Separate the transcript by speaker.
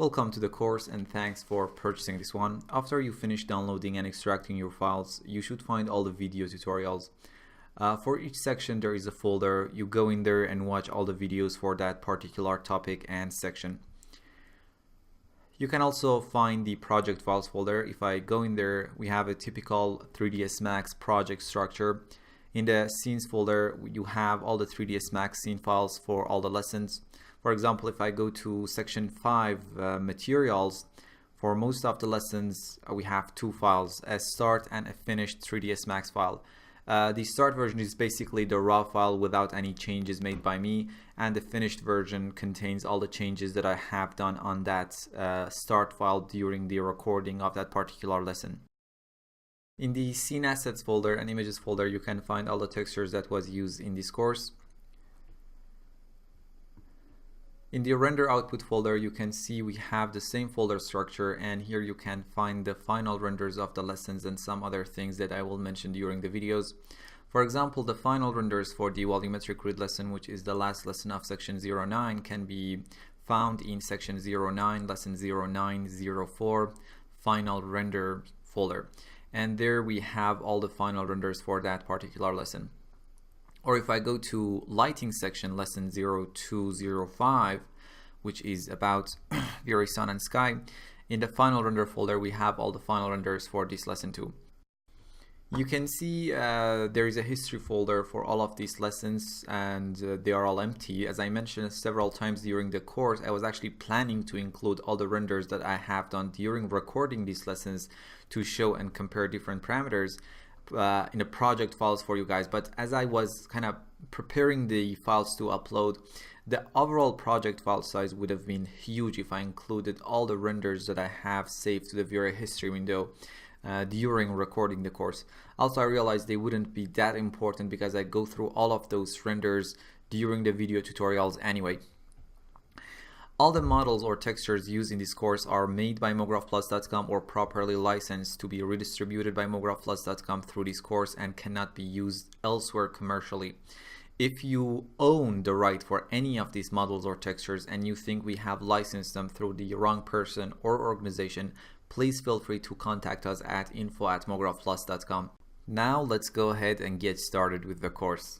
Speaker 1: Welcome to the course and thanks for purchasing this one. After you finish downloading and extracting your files, you should find all the video tutorials. For each section there is a folder. You go in there and watch all the videos for that particular topic and section. You can also find the project files folder. If I go in there, we have a typical 3ds Max project structure. In the scenes folder, you have all the 3ds Max scene files for all the lessons. For example, if I go to section 5 materials, for most of the lessons we have two files, a start and a finished 3ds Max file. The start version is basically the raw file without any changes made by me, and the finished version contains all the changes that I have done on that start file during the recording of that particular lesson. In the scene assets folder and images folder, you can find all the textures that was used in this course. In the render output folder, you can see we have the same folder structure, and here you can find the final renders of the lessons and some other things that I will mention during the videos. For example, the final renders for the volumetric grid lesson, which is the last lesson of section 09, can be found in section 09, lesson 0904, final render folder. And there we have all the final renders for that particular lesson. Or if I go to lighting section, lesson 0205, which is about very sun and sky, in the final render folder we have all the final renders for this lesson too. You can see there is a history folder for all of these lessons, and they are all empty. As I mentioned several times during the course, I was actually planning to include all the renders that I have done during recording these lessons to show and compare different parameters in the project files for you guys, but as I was kind of preparing the files to upload, the overall project file size would have been huge if I included all the renders that I have saved to the viewer history window during recording the course. Also, I realized they wouldn't be that important because I go through all of those renders during the video tutorials anyway. All the models or textures used in this course are made by mographplus.com or properly licensed to be redistributed by mographplus.com through this course and cannot be used elsewhere commercially. If you own the right for any of these models or textures and you think we have licensed them through the wrong person or organization, please feel free to contact us at info@mographplus.com. Now let's go ahead and get started with the course.